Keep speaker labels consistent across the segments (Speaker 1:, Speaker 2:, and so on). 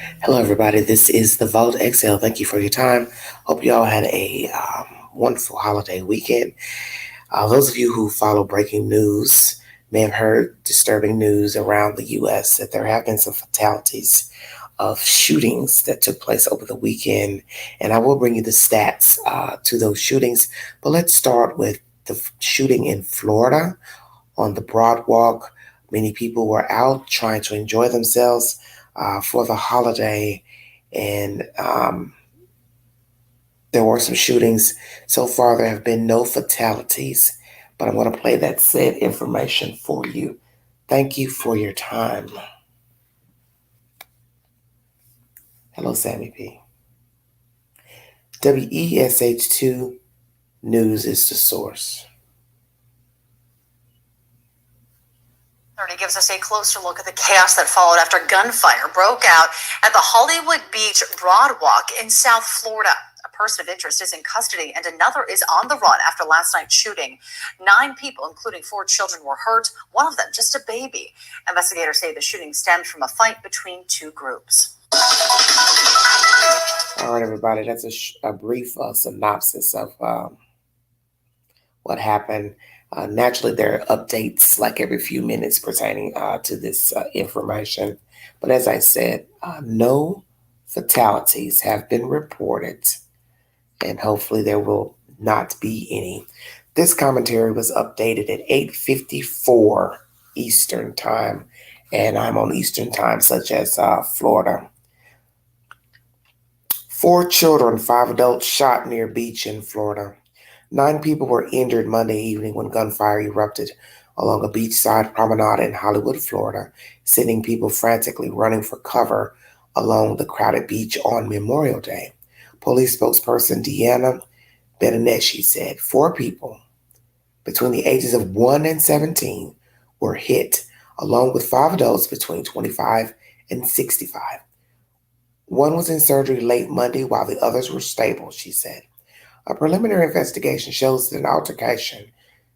Speaker 1: Hello, everybody. This is the Vote Exhale. Thank you for your time. Hope you all had a wonderful holiday weekend. Those of you who follow breaking news may have heard disturbing news around the U.S. that there have been some fatalities of shootings that took place over the weekend. And I will bring you the stats to those shootings. But let's start with the shooting in Florida on the Broadwalk. Many people were out trying to enjoy themselves for the holiday, and there were some shootings. So far, there have been no fatalities, but I'm going to play that said information for you. Thank you for your time. Hello, Sammy P. WESH2 News is the source.
Speaker 2: 30 gives us a closer look at the chaos that followed after gunfire broke out at the Hollywood Beach Broadwalk in South Florida. A person of interest is in custody and another is on the run after last night's shooting. 9 people, including 4 children, were hurt, one of them just a baby. Investigators say the shooting stemmed from a fight between 2 groups.
Speaker 1: All right, everybody, that's a brief synopsis of what happened. Naturally, there are updates like every few minutes pertaining to this information. But as I said, no fatalities have been reported, and hopefully there will not be any. This commentary was updated at 8:54 Eastern Time, and I'm on Eastern Time, such as Florida. 4 children, 5 adults shot near beach in Florida. 9 people were injured Monday evening when gunfire erupted along a beachside promenade in Hollywood, Florida, sending people frantically running for cover along the crowded beach on Memorial Day. Police spokesperson Deanna Benedetti said 4 people between the ages of 1 and 17 were hit, along with 5 adults between 25 and 65. One was in surgery late Monday while the others were stable, she said. A preliminary investigation shows that an altercation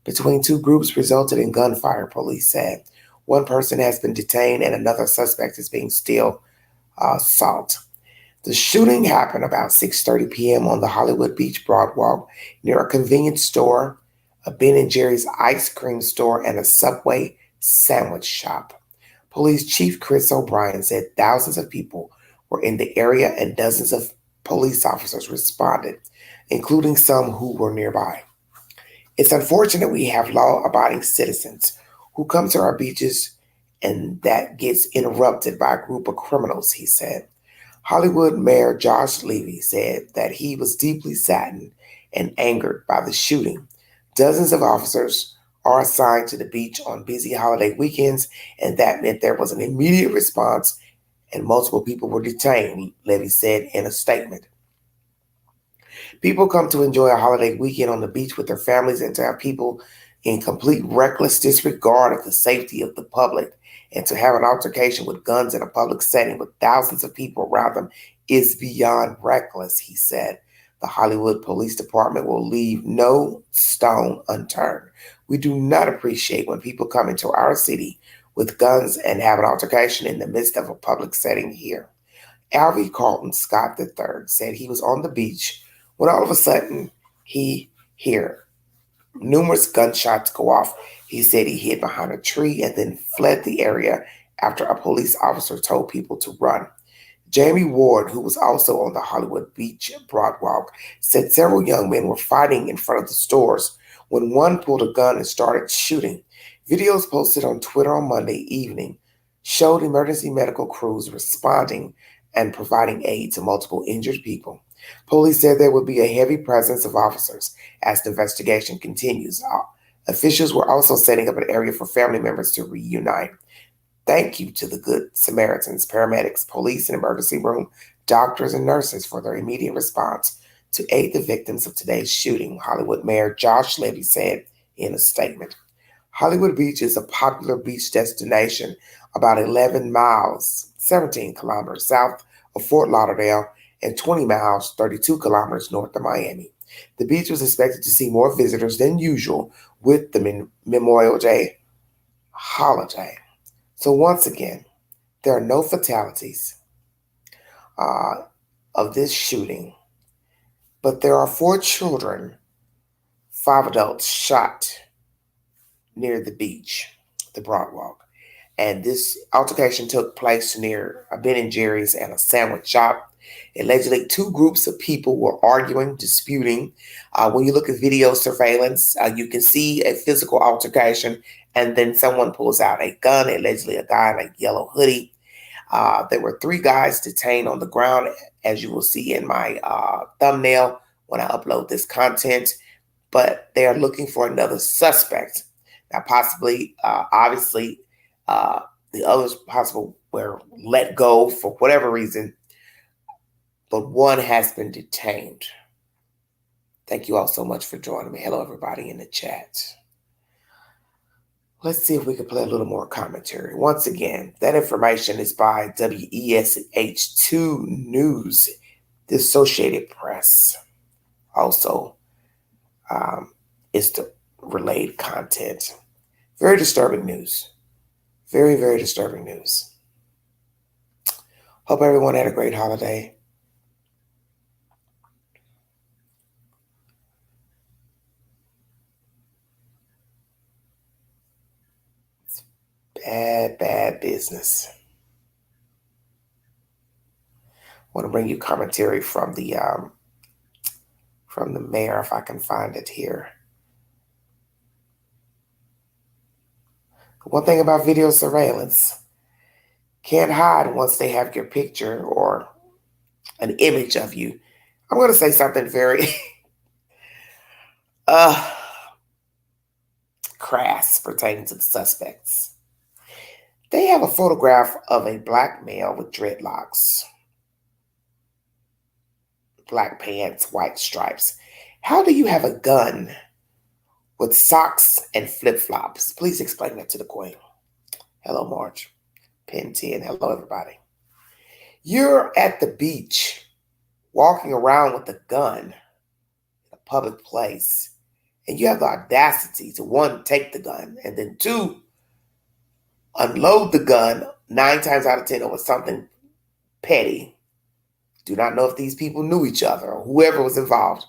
Speaker 1: between 2 groups resulted in gunfire, police said. 1 person has been detained and another suspect is being still sought. The shooting happened about 6:30 p.m. on the Hollywood Beach Broadwalk near a convenience store, a Ben & Jerry's ice cream store, and a Subway sandwich shop. Police Chief Chris O'Brien said thousands of people were in the area and dozens of police officers responded, including some who were nearby. It's unfortunate we have law-abiding citizens who come to our beaches and that gets interrupted by a group of criminals, he said. Hollywood Mayor Josh Levy said that he was deeply saddened and angered by the shooting. Dozens of officers are assigned to the beach on busy holiday weekends, and that meant there was an immediate response and multiple people were detained, Levy said in a statement. People come to enjoy a holiday weekend on the beach with their families, and to have people in complete reckless disregard of the safety of the public and to have an altercation with guns in a public setting with thousands of people around them is beyond reckless, he said. The Hollywood Police Department will leave no stone unturned. We do not appreciate when people come into our city with guns and have an altercation in the midst of a public setting here. Alvy Carlton Scott III said he was on the beach when all of a sudden he heard numerous gunshots go off. He said he hid behind a tree and then fled the area after a police officer told people to run. Jamie Ward, who was also on the Hollywood Beach Broadwalk, said several young men were fighting in front of the stores when one pulled a gun and started shooting. Videos posted on Twitter on Monday evening showed emergency medical crews responding and providing aid to multiple injured people. Police said there would be a heavy presence of officers as the investigation continues. Officials were also setting up an area for family members to reunite. Thank you to the Good Samaritans, paramedics, police and emergency room, doctors, and nurses for their immediate response to aid the victims of today's shooting, Hollywood Mayor Josh Levy said in a statement. Hollywood Beach is a popular beach destination about 11 miles, 17 kilometers south of Fort Lauderdale and 20 miles, 32 kilometers north of Miami. The beach was expected to see more visitors than usual with the Memorial Day holiday. So once again, there are no fatalities, of this shooting. But there are 4 children, 5 adults shot near the beach, the Broadwalk. And this altercation took place near a Ben & Jerry's and a sandwich shop. Allegedly, 2 groups of people were arguing, disputing. When you look at video surveillance, you can see a physical altercation, and then someone pulls out a gun, allegedly a guy in a yellow hoodie. There were 3 guys detained on the ground, as you will see in my thumbnail when I upload this content, but they are looking for another suspect. Now, possibly, obviously, the others possible were let go for whatever reason, but one has been detained. Thank you all so much for joining me. Hello, everybody in the chat. Let's see if we can play a little more commentary. Once again, that information is by WESH2 News, the Associated Press. Also, is the relayed content. Very disturbing news. Very, very disturbing news. Hope everyone had a great holiday. It's bad, bad business. I want to bring you commentary from the mayor, if I can find it here. One thing about video surveillance, can't hide once they have your picture or an image of you. I'm going to say something very crass pertaining to the suspects. They have a photograph of a black male with dreadlocks, black pants, white stripes. How do you have a gun with socks and flip-flops? Please explain that to the queen. Hello, Marge. Pin 10. Hello, everybody. You're at the beach, walking around with a gun in a public place, and you have the audacity to, 1, take the gun, and then 2, unload the gun 9 times out of 10 over something petty. Do not know if these people knew each other or whoever was involved.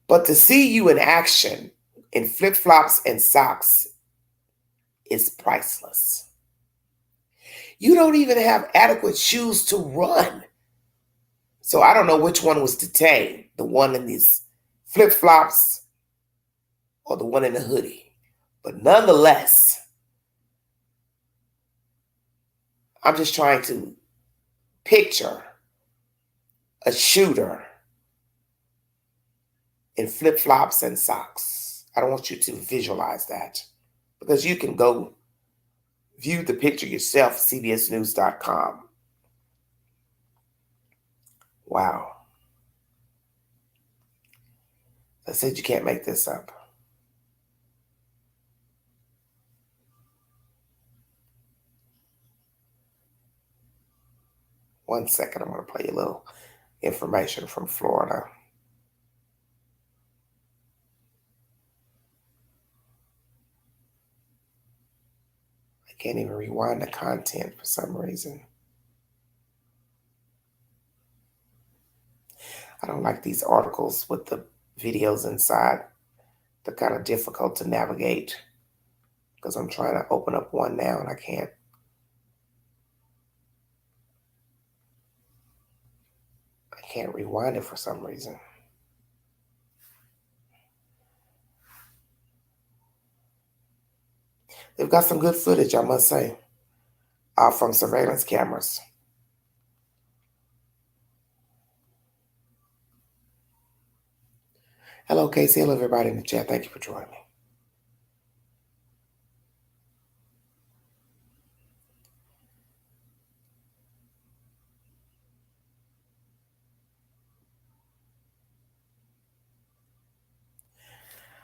Speaker 1: But to see you in action in flip-flops and socks is priceless. You don't even have adequate shoes to run. So I don't know which one was detained, the one in these flip-flops or the one in the hoodie. But nonetheless, I'm just trying to picture a shooter in flip-flops and socks. I don't want you to visualize that, because you can go view the picture yourself, cbsnews.com. Wow. I said you can't make this up. One second, I'm going to play you a little information from Florida. I can't even rewind the content for some reason. I don't like these articles with the videos inside. They're kind of difficult to navigate because I'm trying to open up one now and I can't. I can't rewind it for some reason. They've got some good footage, I must say, from surveillance cameras. Hello, Casey. Hello, everybody in the chat. Thank you for joining me.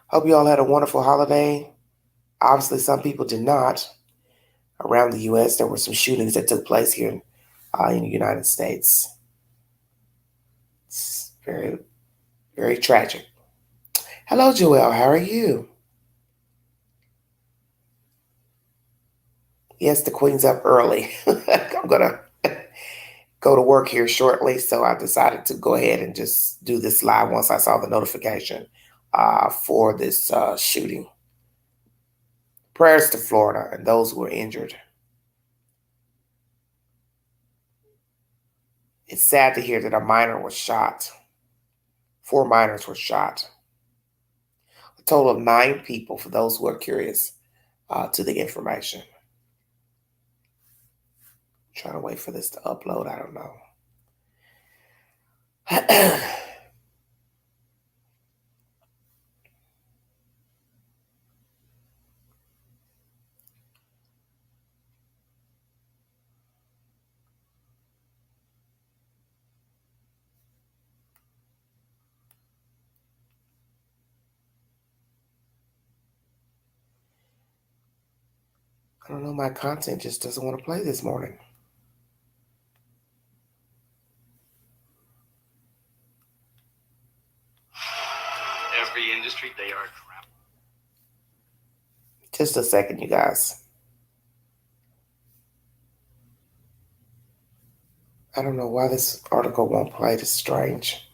Speaker 1: Hope you all had a wonderful holiday. Obviously, some people did not. Around the U.S., there were some shootings that took place here in the United States. It's very, very tragic. Hello, Joelle. How are you? Yes, the queen's up early. I'm going to go to work here shortly, so I decided to go ahead and just do this live once I saw the notification for this shooting. Prayers to Florida and those who were injured. It's sad to hear that a minor was shot. 4 minors were shot. A total of 9 people, for those who are curious to the information. I'm trying to wait for this to upload. I don't know. I don't know, my content just doesn't want to play this morning.
Speaker 3: Every industry, they are crap.
Speaker 1: Just a second, you guys. I don't know why this article won't play. This is strange.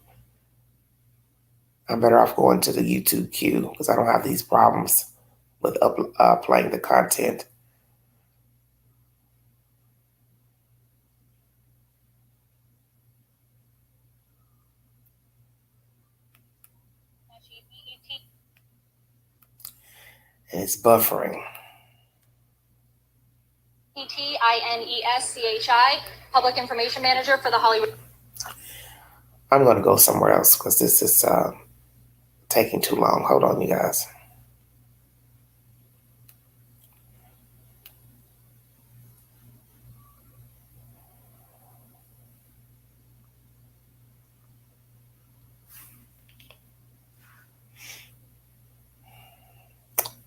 Speaker 1: I'm better off going to the YouTube queue because I don't have these problems with playing the content. And it's buffering.
Speaker 4: Tineschi, Public Information Manager for the Hollywood.
Speaker 1: I'm going to go somewhere else because this is taking too long. Hold on, you guys.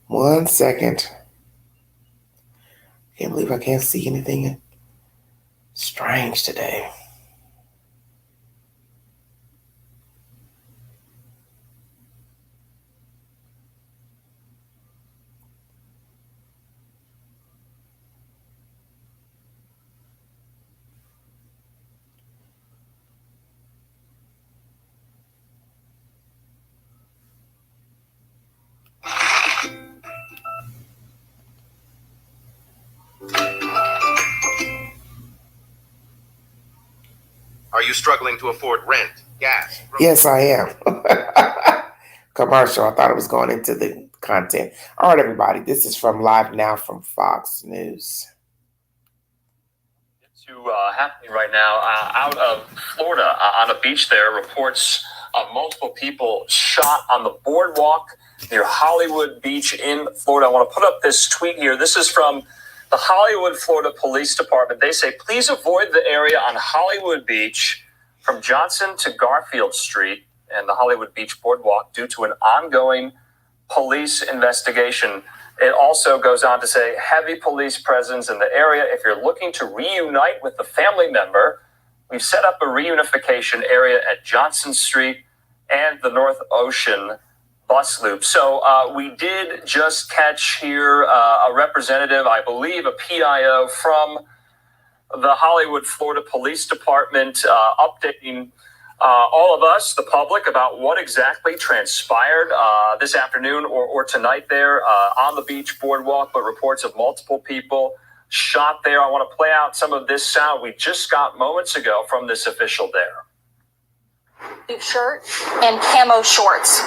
Speaker 1: One second. Can't believe I can't see anything strange today.
Speaker 3: Are you struggling to afford rent, gas?
Speaker 1: Yes, I am. Commercial. I thought it was going into the content. All right, everybody. This is from Live Now from Fox News.
Speaker 5: Happening right now out of Florida on a beach there. Reports of multiple people shot on the boardwalk near Hollywood Beach in Florida. I want to put up this tweet here. This is from the Hollywood, Florida Police Department. They say, please avoid the area on Hollywood Beach from Johnson to Garfield Street and the Hollywood Beach Boardwalk due to an ongoing police investigation. It also goes on to say heavy police presence in the area. If you're looking to reunite with a family member, we've set up a reunification area at Johnson Street and the North Ocean bus loop. So we did just catch here a representative, I believe a PIO from the Hollywood, Florida Police Department, updating all of us, the public, about what exactly transpired this afternoon or tonight there on the beach boardwalk, but reports of multiple people shot there. I want to play out some of this sound we just got moments ago from this official there.
Speaker 4: Shirt and camo shorts.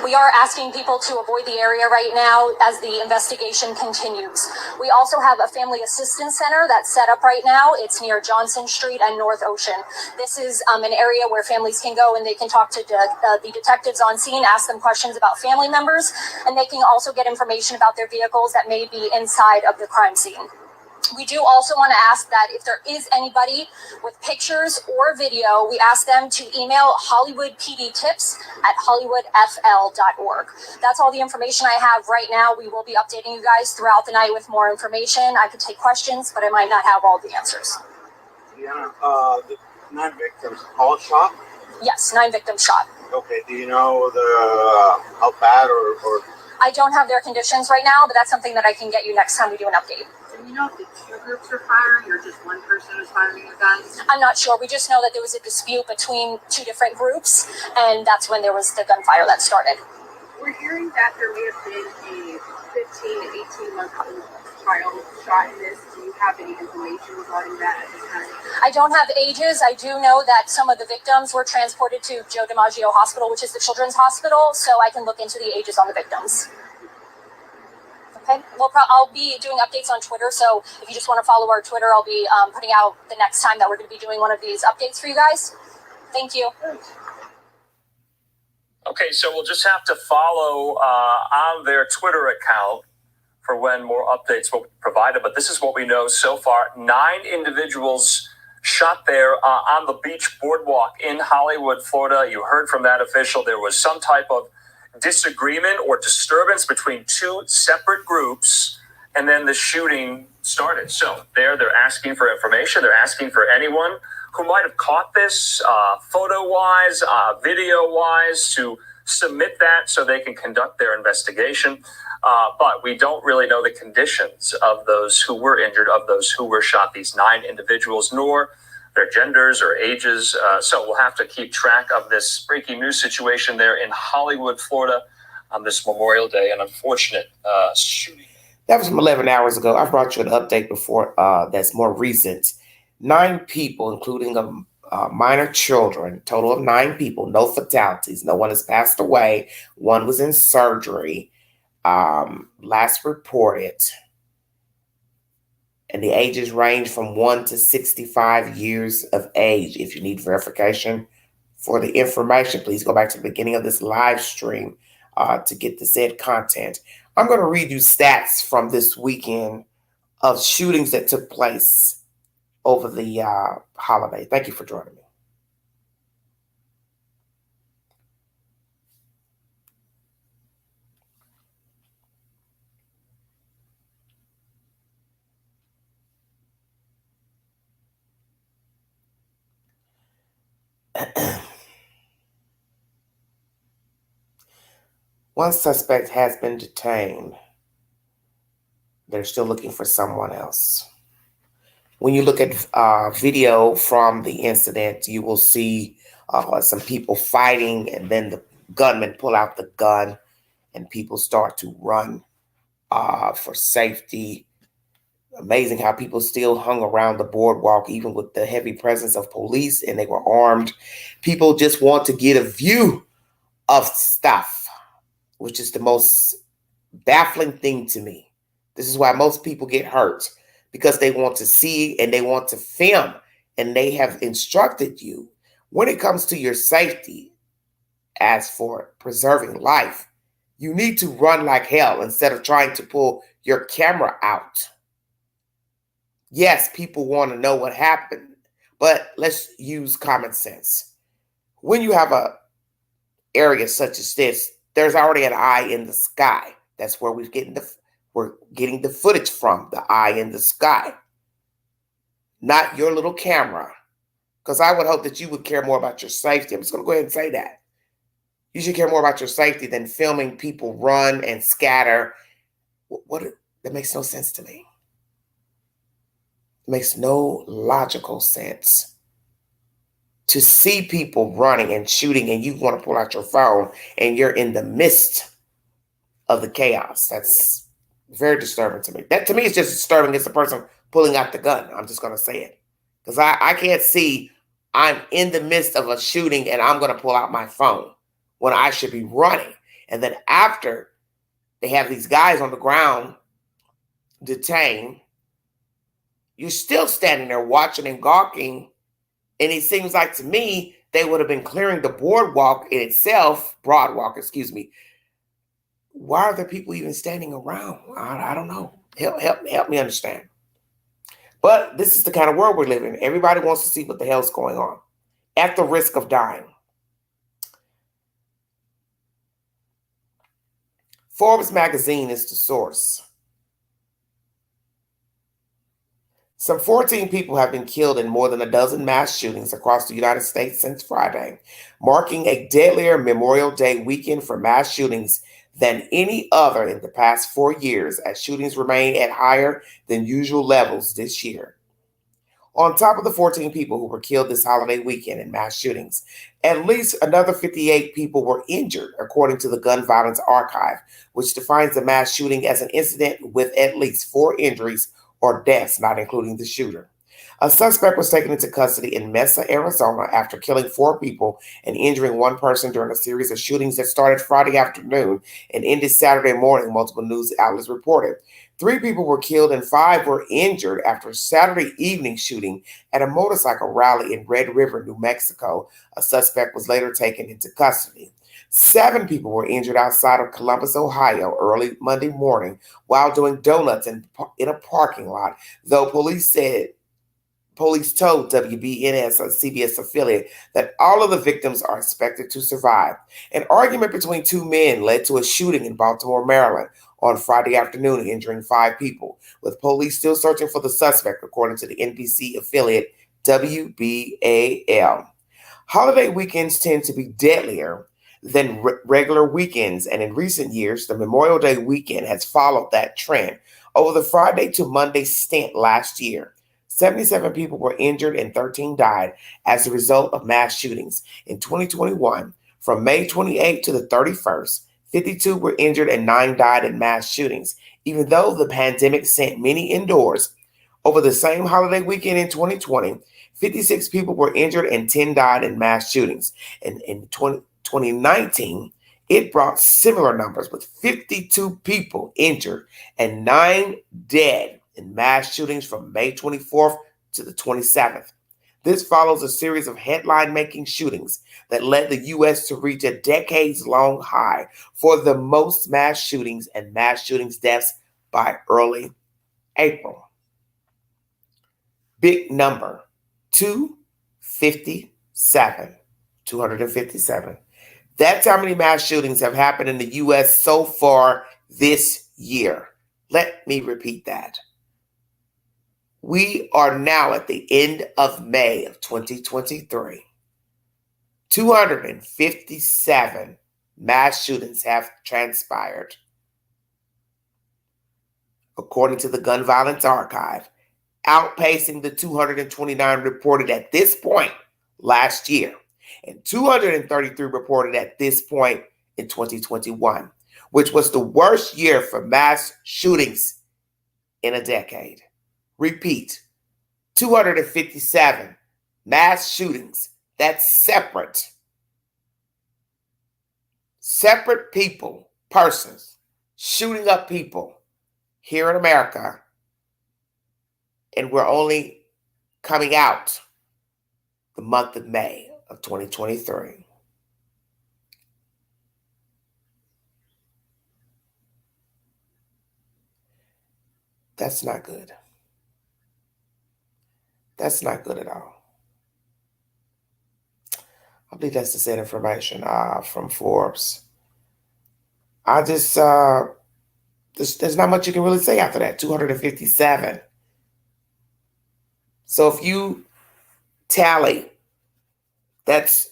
Speaker 4: We are asking people to avoid the area right now as the investigation continues. We also have a family assistance center that's set up right now. It's near Johnson Street and North Ocean. This is an area where families can go and they can talk to the detectives on scene, ask them questions about family members, and they can also get information about their vehicles that may be inside of the crime scene. We do also want to ask that if there is anybody with pictures or video, we ask them to email hollywoodpdtips@hollywoodfl.org. That's all the information I have right now. We will be updating you guys throughout the night with more information. I could take questions, but I might not have all the answers.
Speaker 6: Yeah, the 9 victims all shot?
Speaker 4: Yes, 9 victims shot.
Speaker 6: Okay, do you know how bad or
Speaker 4: I don't have their conditions right now, but that's something that I can get you next time we do an update.
Speaker 7: you know if the two groups are firing or just one person was firing a gun?
Speaker 4: I'm not sure. We just know that there was a dispute between two different groups, and that's when there was the gunfire that started.
Speaker 7: We're hearing that there may have been a 15 to 18-month child shot in this. Do you have any information regarding that at this time?
Speaker 4: I don't have ages. I do know that some of the victims were transported to Joe DiMaggio Hospital, which is the children's hospital, so I can look into the ages on the victims. Okay, well, I'll be doing updates on Twitter, so if you just want to follow our Twitter, I'll be putting out the next time that we're going to be doing one of these updates for you guys. Thank you.
Speaker 5: Okay, so we'll just have to follow on their Twitter account for when more updates will be provided. But this is what we know so far. 9 individuals shot there on the beach boardwalk in Hollywood, Florida. You heard from that official. There was some type of disagreement or disturbance between 2 separate groups, and then the shooting started. So they're asking for information. They're asking for anyone who might have caught this photo-wise, video-wise, to submit that so they can conduct their investigation. But we don't really know the conditions of those who were injured, of those who were shot, these 9 individuals, nor their genders or ages. So we'll have to keep track of this breaking news situation there in Hollywood, Florida on this Memorial Day, an unfortunate shooting.
Speaker 1: That was from 11 hours ago. I brought you an update before that's more recent. 9 people, including minor children, total of 9 people, no fatalities. No one has passed away. One was in surgery. Last reported. And the ages range from 1 to 65 years of age. If you need verification for the information, please go back to the beginning of this live stream to get the said content. I'm going to read you stats from this weekend of shootings that took place over the holiday. Thank you for joining me. One suspect has been detained. They're still looking for someone else. When you look at video from the incident, you will see some people fighting, and then the gunmen pull out the gun and people start to run for safety. Amazing how people still hung around the boardwalk, even with the heavy presence of police, and they were armed. People just want to get a view of stuff, which is the most baffling thing to me. This is why most people get hurt, because they want to see and they want to film, and they have instructed you when it comes to your safety, as for preserving life, you need to run like hell instead of trying to pull your camera out. Yes, people want to know what happened, but let's use common sense. When you have a area such as this, there's already an eye in the sky. That's where we're getting the footage from, the eye in the sky, not your little camera. Because I would hope that you would care more about your safety. I'm just going to go ahead and say that. You should care more about your safety than filming people run and scatter. That makes no sense to me. It makes no logical sense to see people running and shooting, and you want to pull out your phone and you're in the midst of the chaos. That's very disturbing to me. That to me is just disturbing as the person pulling out the gun. I'm just going to say it. Because I can't see I'm in the midst of a shooting and I'm going to pull out my phone when I should be running. And then after they have these guys on the ground detained, you're still standing there watching and gawking. And it seems like to me, they would have been clearing the boardwalk in itself, Broadwalk, excuse me. Why are there people even standing around? I don't know. Help me understand. But this is the kind of world we're living in. Everybody wants to see what the hell's going on at the risk of dying. Forbes magazine is the source. Some 14 people have been killed in more than a dozen mass shootings across the United States since Friday, marking a deadlier Memorial Day weekend for mass shootings than any other in the past 4 years, as shootings remain at higher than usual levels this year. On top of the 14 people who were killed this holiday weekend in mass shootings, at least another 58 people were injured, according to the Gun Violence Archive, which defines a mass shooting as an incident with at least 4 injuries or deaths, not including the shooter. A suspect was taken into custody in Mesa, Arizona, after killing 4 people and injuring 1 person during a series of shootings that started Friday afternoon and ended Saturday morning, multiple news outlets reported. 3 people were killed and 5 were injured after a Saturday evening shooting at a motorcycle rally in Red River, New Mexico. A suspect was later taken into custody. 7 people were injured outside of Columbus, Ohio, early Monday morning while doing donuts in a parking lot, though Police told WBNS, a CBS affiliate, that all of the victims are expected to survive. An argument between 2 men led to a shooting in Baltimore, Maryland on Friday afternoon, injuring 5 people, with police still searching for the suspect, according to the NBC affiliate WBAL. Holiday weekends tend to be deadlier than regular weekends, and in recent years, the Memorial Day weekend has followed that trend. Over the Friday to Monday stint last year, 77 people were injured and 13 died as a result of mass shootings. In 2021, from May 28th to the 31st, 52 were injured and 9 died in mass shootings. Even though the pandemic sent many indoors, over the same holiday weekend in 2020, 56 people were injured and 10 died in mass shootings. And in 2019, it brought similar numbers, with 52 people injured and 9 dead in mass shootings from May 24th to the 27th. This follows a series of headline-making shootings that led the U.S. to reach a decades-long high for the most mass shootings and mass shootings deaths by early April. Big number, 257. 257. That's how many mass shootings have happened in the U.S. so far this year. Let me repeat that. We are now at the end of May of 2023. 257 mass shootings have transpired, according to the Gun Violence Archive, outpacing the 229 reported at this point last year and 233 reported at this point in 2021, which was the worst year for mass shootings in a decade. Repeat, 257 mass shootings. That's separate people, persons, shooting up people here in America. And we're only coming out the month of May of 2023. That's not good. That's not good at all. I believe that's the same information from Forbes. There's not much you can really say after that. 257. So if you tally, that's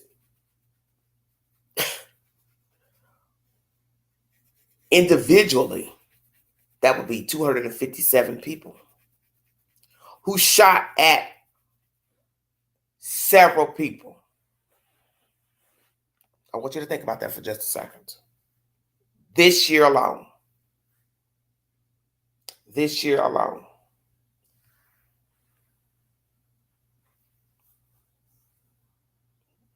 Speaker 1: individually, that would be 257 people who shot at several people. I want you to think about that for just a second. This year alone.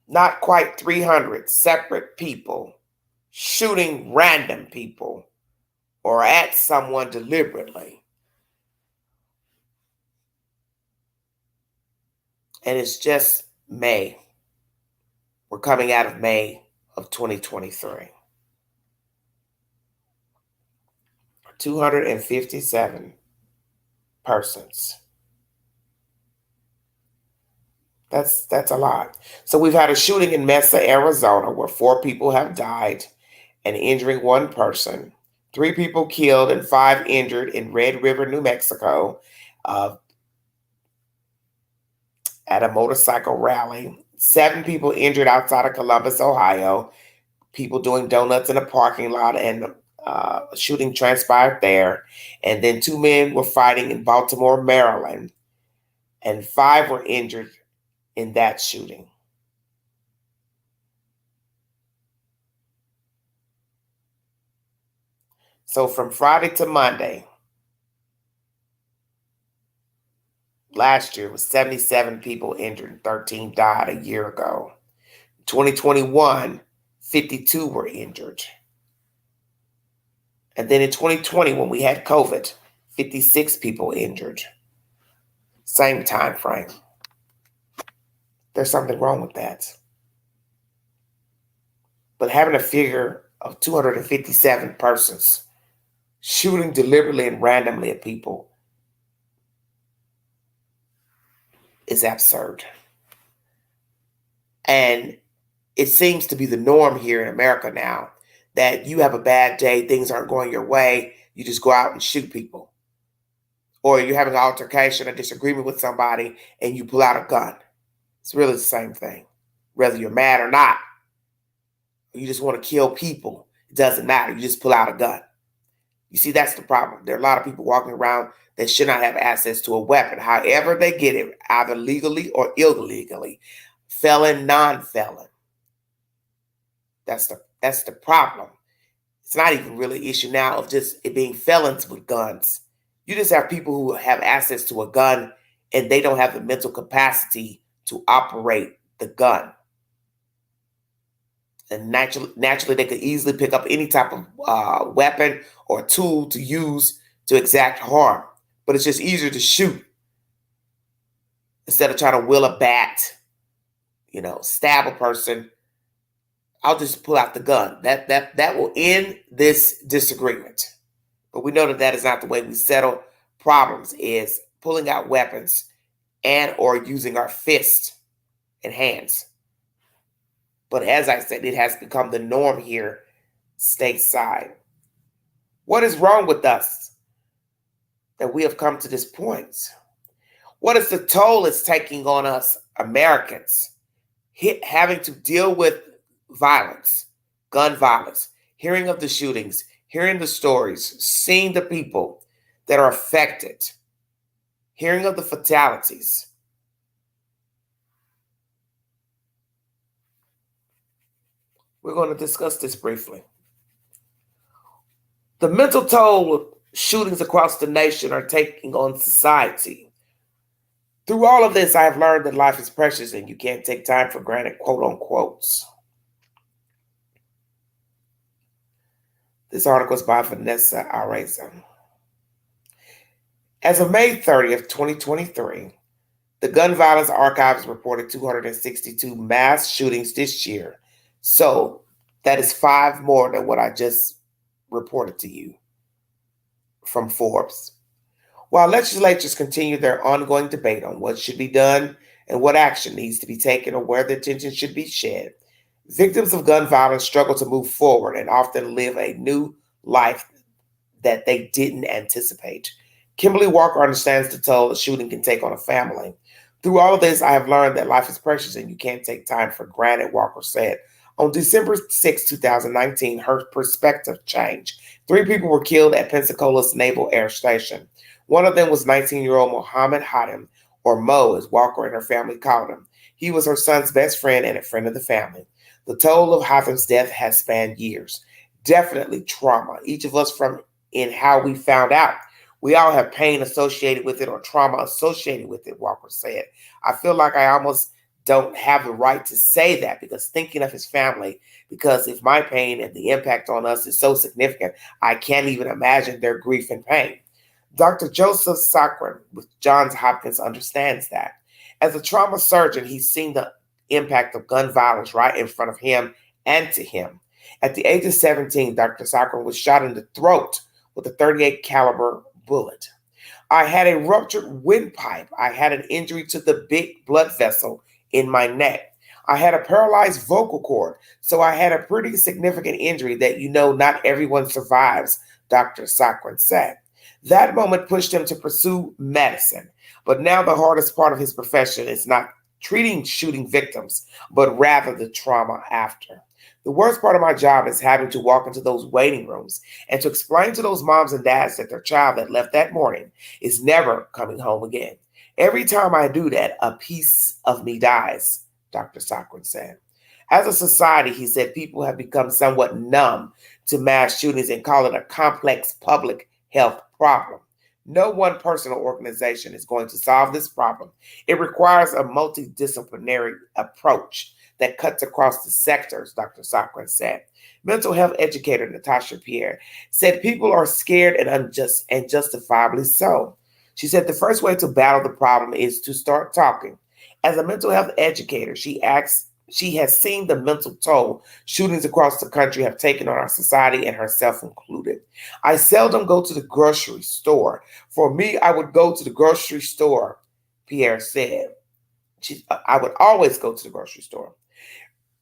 Speaker 1: Not quite 300 separate people shooting random people or at someone deliberately. And it's just May. We're coming out of May of 2023. 257 persons. That's a lot. So we've had a shooting in Mesa, Arizona, where 4 people have died and injuring 1 person. 3 people killed and 5 injured in Red River, New Mexico, at a motorcycle rally. 7 people injured outside of Columbus, Ohio. people doing donuts in a parking lot, and shooting transpired there. And then 2 men were fighting in Baltimore, Maryland, and 5 were injured in that shooting. So from Friday to Monday, last year was 77 people injured and 13 died a year ago. 2021, 52 were injured. And then in 2020, when we had COVID, 56 people injured. Same time frame. There's something wrong with that. But having a figure of 257 persons shooting deliberately and randomly at people is absurd. And it seems to be the norm here in America now that you have a bad day, things aren't going your way, you just go out and shoot people. Or you're having an altercation, a disagreement with somebody, and you pull out a gun. It's really the same thing. Whether you're mad or not, you just want to kill people, it doesn't matter. You just pull out a gun. You see, that's the problem. There are a lot of people walking around that should not have access to a weapon. However they get it, either legally or illegally, felon, non-felon. That's the problem. It's not even really an issue now of just it being felons with guns. You just have people who have access to a gun and they don't have the mental capacity to operate the gun. And naturally, they could easily pick up any type of weapon or tool to use to exact harm. But it's just easier to shoot instead of trying to wheel a bat, stab a person. I'll just pull out the gun. That will end this disagreement. But we know that is not the way we settle problems, is pulling out weapons and or using our fists and hands. But as I said, it has become the norm here stateside. What is wrong with us that we have come to this point? What is the toll it's taking on us Americans, having to deal with violence, gun violence, hearing of the shootings, hearing the stories, seeing the people that are affected, hearing of the fatalities? We're going to discuss this briefly. The mental toll shootings across the nation are taking on society. Through all of this, I have learned that life is precious and you can't take time for granted, quote unquote. This article is by Vanessa Areza. As of May 30th, 2023, the Gun Violence Archives reported 262 mass shootings this year. So that is 5 more than what I just reported to you from Forbes. While legislatures continue their ongoing debate on what should be done and what action needs to be taken or where the attention should be shed, victims of gun violence struggle to move forward and often live a new life that they didn't anticipate. Kimberly Walker understands the toll a shooting can take on a family. Through all of this, I have learned that life is precious and you can't take time for granted, Walker said. On December 6, 2019, her perspective changed. 3 people were killed at Pensacola's Naval Air Station. One of them was 19-year-old Mohammed Hatem, or Mo, as Walker and her family called him. He was her son's best friend and a friend of the family. The toll of Hatem's death has spanned years. Definitely trauma. Each of us in how we found out. We all have pain associated with it or trauma associated with it, Walker said. I feel like I almost don't have the right to say that because thinking of his family, because if my pain and the impact on us is so significant, I can't even imagine their grief and pain. Dr. Joseph Sakran with Johns Hopkins understands that. As a trauma surgeon, he's seen the impact of gun violence right in front of him and to him. At the age of 17, Dr. Sakran was shot in the throat with a .38 caliber bullet. I had a ruptured windpipe. I had an injury to the big blood vessel in my neck. I had a paralyzed vocal cord, so I had a pretty significant injury that not everyone survives, Dr. Sakran said. That moment pushed him to pursue medicine, but now the hardest part of his profession is not treating shooting victims, but rather the trauma after. The worst part of my job is having to walk into those waiting rooms and to explain to those moms and dads that their child that left that morning is never coming home again. Every time I do that, a piece of me dies, Dr. Sokrin said. As a society, he said, people have become somewhat numb to mass shootings and call it a complex public health problem. No one person or organization is going to solve this problem. It requires a multidisciplinary approach that cuts across the sectors, Dr. Sokrin said. Mental health educator Natasha Pierre said people are scared and justifiably so. She said the first way to battle the problem is to start talking. As a mental health educator, she has seen the mental toll shootings across the country have taken on our society and herself included. I seldom go to the grocery store. For me, I would go to the grocery store, Pierre said. I would always go to the grocery store.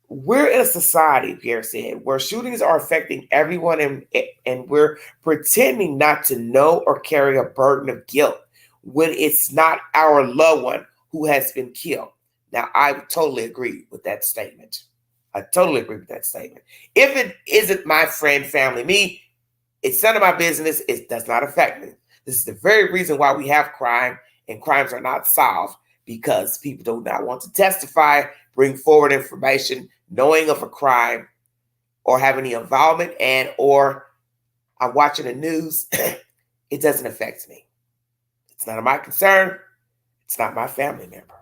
Speaker 1: We're in a society, Pierre said, where shootings are affecting everyone and we're pretending not to know or carry a burden of guilt when it's not our loved one who has been killed. Now, I totally agree with that statement. If it isn't my friend, family, me, it's none of my business. It does not affect me. This is the very reason why we have crime, and crimes are not solved because people do not want to testify, bring forward information, knowing of a crime, or have any involvement, or I'm watching the news. It doesn't affect me. It's none of my concern. It's not my family member.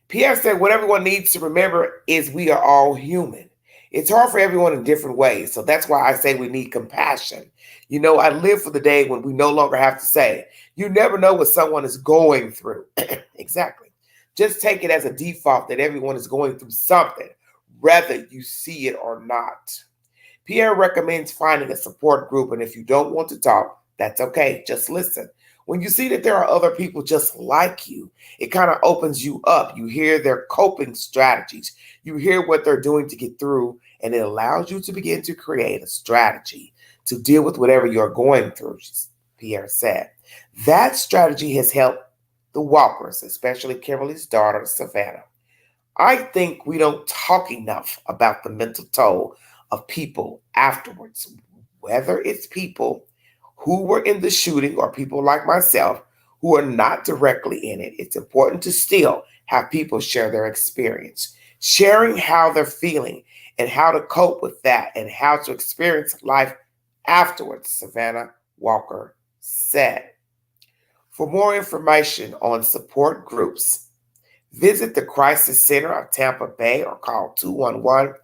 Speaker 1: Pierre said what everyone needs to remember is we are all human. It's hard for everyone in different ways. So that's why I say we need compassion. You know, I live for the day when we no longer have to say, you never know what someone is going through. Exactly. Just take it as a default that everyone is going through something, whether you see it or not. Pierre recommends finding a support group, and if you don't want to talk, that's okay. Just listen. When you see that there are other people just like you, it kind of opens you up. You hear their coping strategies. You hear what they're doing to get through, and it allows you to begin to create a strategy to deal with whatever you're going through, Pierre said. That strategy has helped the Walkers, especially Kimberly's daughter, Savannah. I think we don't talk enough about the mental toll of people afterwards, whether it's people who were in the shooting or people like myself who are not directly in it. It's important to still have people share their experience, sharing how they're feeling and how to cope with that and how to experience life afterwards, Savannah Walker said. For more information on support groups, visit the Crisis Center of Tampa Bay or call 211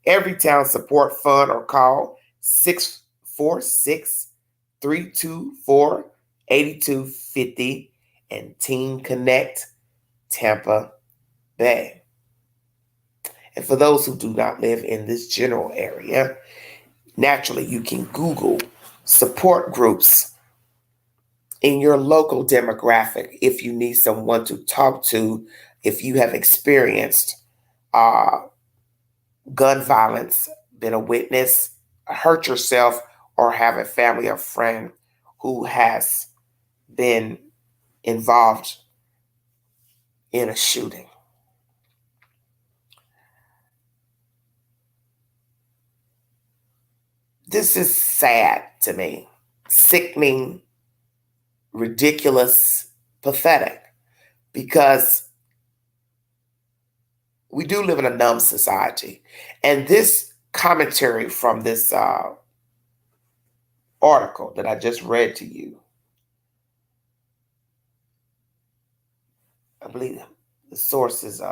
Speaker 1: Everytown Support Fund or call 646-324-8250 and Teen Connect Tampa Bay. And for those who do not live in this general area, naturally you can Google support groups in your local demographic if you need someone to talk to, if you have experienced gun violence, been a witness, hurt yourself, or have a family or friend who has been involved in a shooting. This is sad to me, sickening, ridiculous, pathetic, because we do live in a numb society. And this commentary from this article that I just read to you, I believe the source is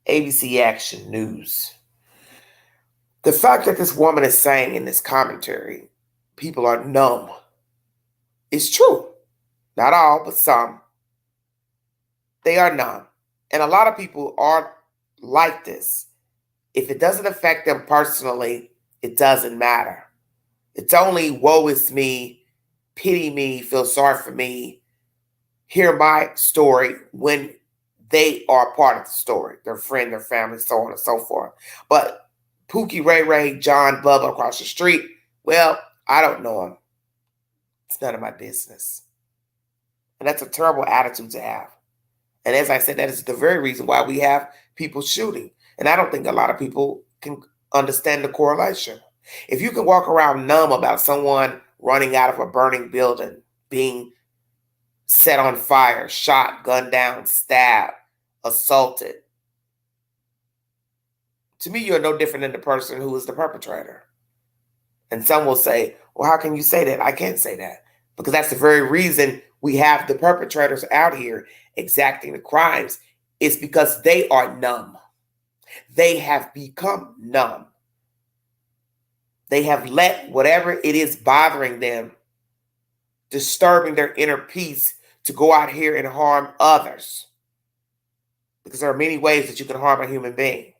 Speaker 1: ABC Action News. The fact that this woman is saying in this commentary, people are numb, is true. Not all, but some. They are numb. And a lot of people are like this. If it doesn't affect them personally, it doesn't matter. It's only woe is me, pity me, feel sorry for me, hear my story when they are a part of the story, their friend, their family, so on and so forth. But Pookie, Ray Ray, John, Bubba across the street, well, I don't know him. It's none of my business. And that's a terrible attitude to have. And as I said, that is the very reason why we have people shooting. And I don't think a lot of people can understand the correlation. If you can walk around numb about someone running out of a burning building, being set on fire, shot, gunned down, stabbed, assaulted, to me, you're no different than the person who is the perpetrator. And some will say, well, how can you say that? I can't say that. Because that's the very reason we have the perpetrators out here exacting the crimes. It's because they are numb. They have become numb. They have let whatever it is bothering them, disturbing their inner peace, to go out here and harm others. Because there are many ways that you can harm a human being.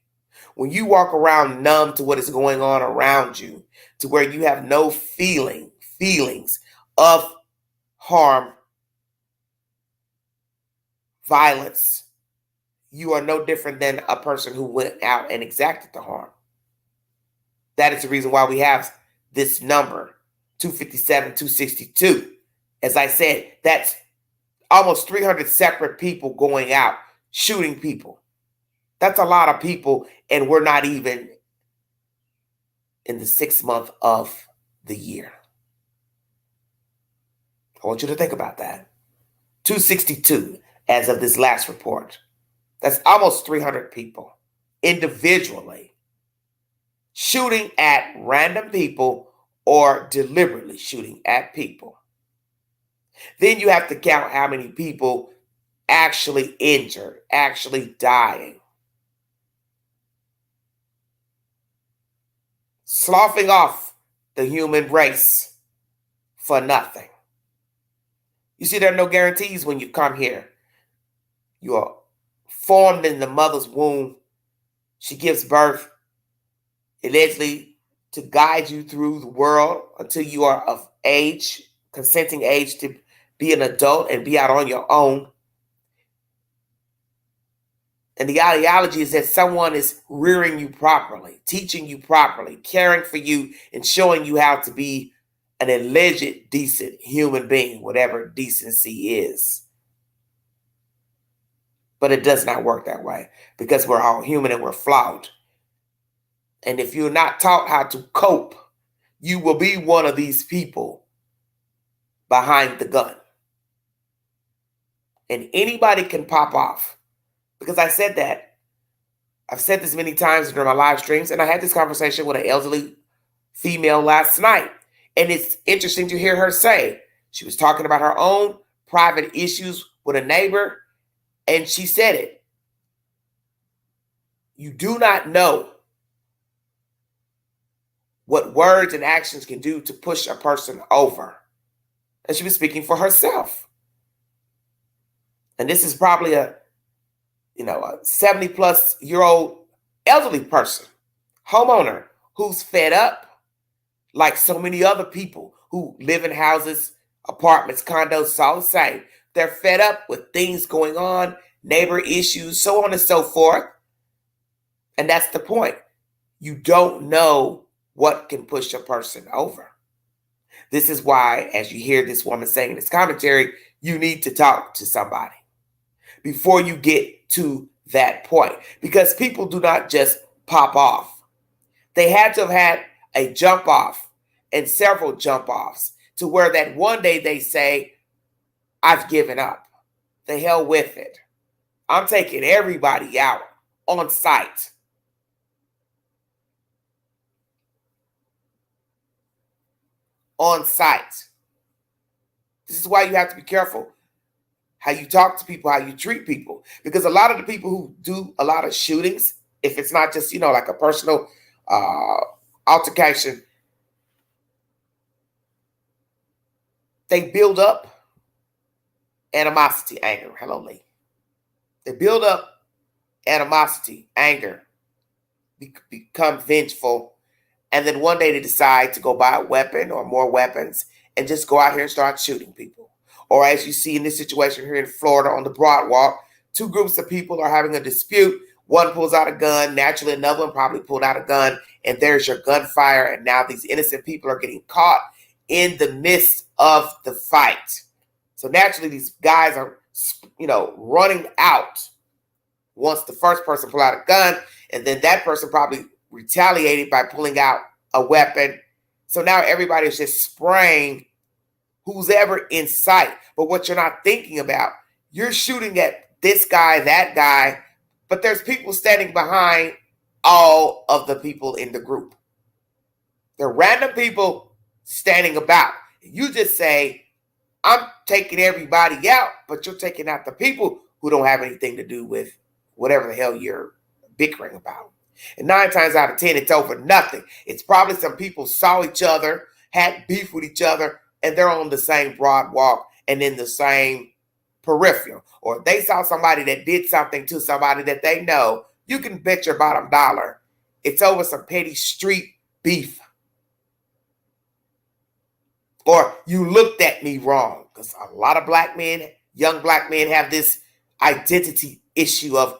Speaker 1: When you walk around numb to what is going on around you, to where you have no feelings of harm, violence, you are no different than a person who went out and exacted the harm. That is the reason why we have this number, 257, 262. As I said, that's almost 300 separate people going out, shooting people. That's a lot of people, and we're not even in the 6th month of the year. I want you to think about that. 262 as of this last report. That's almost 300 people individually shooting at random people or deliberately shooting at people. Then you have to count how many people actually injured, actually dying. Sloughing off the human race for nothing. You see, there are no guarantees when you come here. You are formed in the mother's womb. She gives birth, allegedly, to guide you through the world until you are of age, consenting age to be an adult and be out on your own. And the ideology is that someone is rearing you properly, teaching you properly, caring for you, and showing you how to be an alleged decent human being, whatever decency is. But it does not work that way, because we're all human and we're flawed. And if you're not taught how to cope, you will be one of these people behind the gun. And anybody can pop off. Because I said that. I've said this many times during my live streams, and I had this conversation with an elderly female last night. And it's interesting to hear her say, she was talking about her own private issues with a neighbor, and she said it. You do not know what words and actions can do to push a person over. And she was speaking for herself. And this is probably a 70-plus-year-old elderly person, homeowner, who's fed up, like so many other people who live in houses, apartments, condos, it's all the same. They're fed up with things going on, neighbor issues, so on and so forth. And that's the point. You don't know what can push a person over. This is why, as you hear this woman saying in this commentary, you need to talk to somebody before you get to that point. Because people do not just pop off. They had to have had a jump off and several jump offs to where that one day they say, I've given up. The hell with it. I'm taking everybody out on site. On site. This is why you have to be careful how you talk to people, how you treat people. Because a lot of the people who do a lot of shootings, if it's not just, like a personal altercation, they build up animosity, anger. Hello, Lee. They build up animosity, anger, become vengeful, and then one day they decide to go buy a weapon or more weapons and just go out here and start shooting people. Or as you see in this situation here in Florida on the Broadwalk, two groups of people are having a dispute. One pulls out a gun. Naturally, another one probably pulled out a gun. And there's your gunfire. And now these innocent people are getting caught in the midst of the fight. So naturally, these guys are, running out once the first person pulled out a gun, and then that person probably retaliated by pulling out a weapon. So now everybody is just spraying who's ever in sight. But what you're not thinking about, you're shooting at this guy, that guy, but there's people standing behind all of the people in the group. They're random people standing about. You just say, I'm taking everybody out, but you're taking out the people who don't have anything to do with whatever the hell you're bickering about. And 9 times out of 10, it's over nothing. It's probably some people saw each other, had beef with each other, and they're on the same Broadwalk and in the same peripheral. Or they saw somebody that did something to somebody that they know. You can bet your bottom dollar it's over some petty street beef. Or you looked at me wrong. Because a lot of black men, young black men, have this identity issue of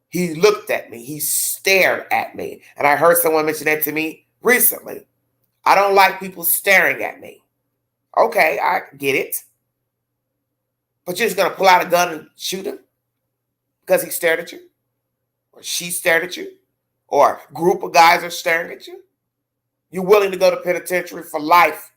Speaker 1: he looked at me, he stared at me. And I heard someone mention that to me recently. I don't like people staring at me. Okay, I get it. But you're just going to pull out a gun and shoot him because he stared at you? Or she stared at you? Or a group of guys are staring at you? You're willing to go to penitentiary for life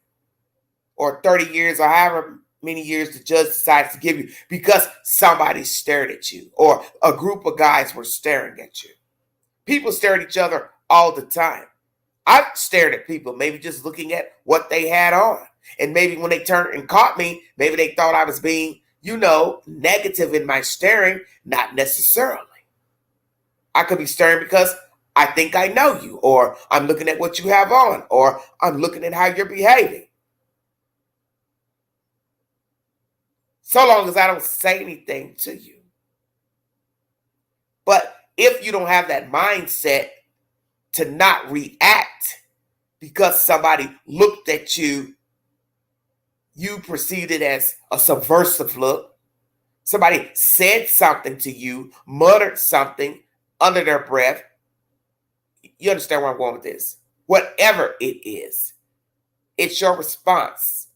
Speaker 1: or 30 years or however many years the judge decides to give you because somebody stared at you or a group of guys were staring at you. People stare at each other all the time. I've stared at people, maybe just looking at what they had on. And maybe when they turned and caught me, maybe they thought I was being, negative in my staring. Not necessarily. I could be staring because I think I know you, or I'm looking at what you have on, or I'm looking at how you're behaving. So long as I don't say anything to you. But if you don't have that mindset to not react because somebody looked at you, you perceived it as a subversive look. Somebody said something to you, muttered something under their breath. You understand where I'm going with this? Whatever it is, it's your response.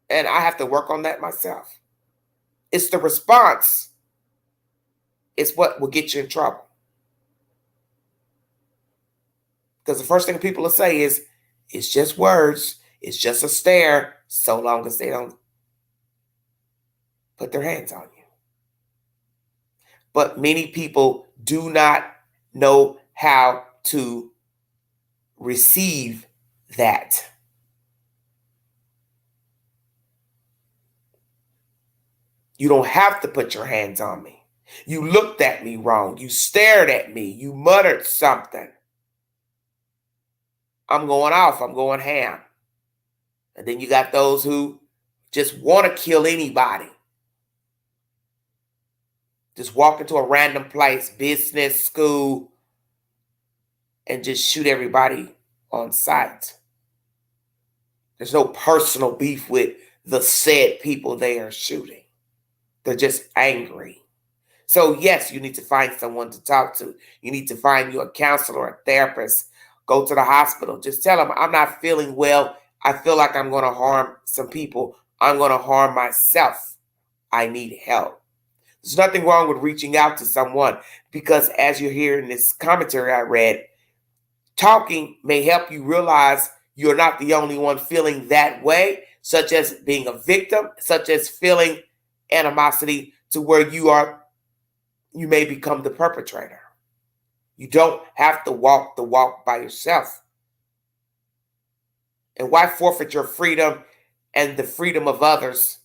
Speaker 1: And I have to work on that myself. It's the response. It's what will get you in trouble. Because the first thing people will say is, it's just words. It's just a stare, so long as they don't put their hands on you. But many people do not know how to receive that. You don't have to put your hands on me. You looked at me wrong. You stared at me. You muttered something. I'm going off. I'm going ham. And then you got those who just want to kill anybody. Just walk into a random place, business, school, and just shoot everybody on sight. There's no personal beef with the said people they are shooting. They're just angry. So yes, you need to find someone to talk to. You need to find you a counselor, a therapist. Go to the hospital. Just tell them, I'm not feeling well. I feel like I'm going to harm some people. I'm going to harm myself. I need help. There's nothing wrong with reaching out to someone because as you hear in this commentary I read, talking may help you realize you're not the only one feeling that way, such as being a victim, such as feeling animosity to where you may become the perpetrator. You don't have to walk the walk by yourself. And why forfeit your freedom and the freedom of others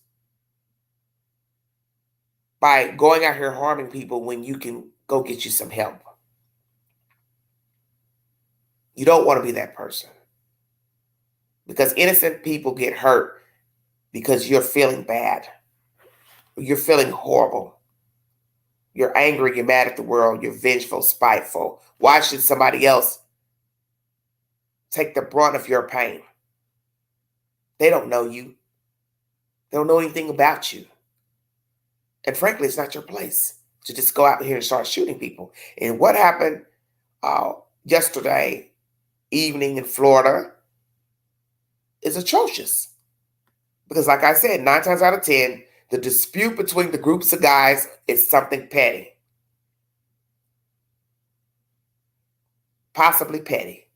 Speaker 1: by going out here harming people when you can go get you some help? You don't want to be that person. Because innocent people get hurt because you're feeling bad. You're feeling horrible. You're angry, you're mad at the world, you're vengeful, spiteful. Why should somebody else take the brunt of your pain? They don't know you. They don't know anything about you. And frankly, it's not your place to just go out here and start shooting people. And what happened yesterday evening in Florida is atrocious. Because like I said, 9 times out of 10, the dispute between the groups of guys is something petty. possibly petty.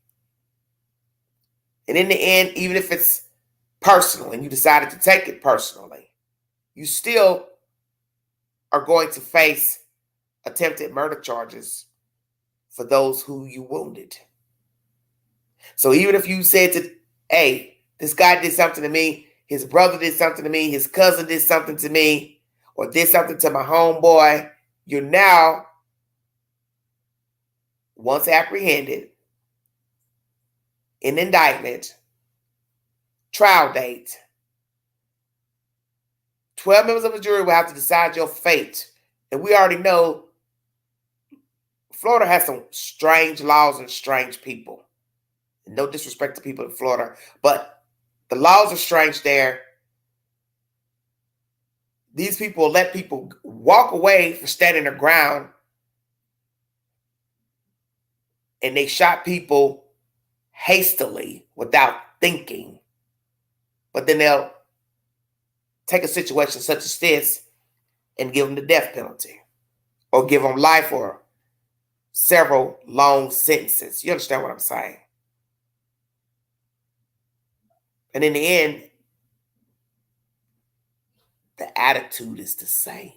Speaker 1: And in the end, even if it's personal and you decided to take it personally, you still are going to face attempted murder charges for those who you wounded. So even if you said to, hey, this guy did something to me, his brother did something to me, his cousin did something to me, or did something to my homeboy, you're now, once apprehended, in indictment, trial date, 12 members of the jury will have to decide your fate. And we already know Florida has some strange laws and strange people. No disrespect to people in Florida, but the laws are strange there. These people will let people walk away for standing their ground, and they shot people hastily without thinking. But then they'll take a situation such as this and give them the death penalty, or give them life or several long sentences. You understand what I'm saying? And in the end, the attitude is the same.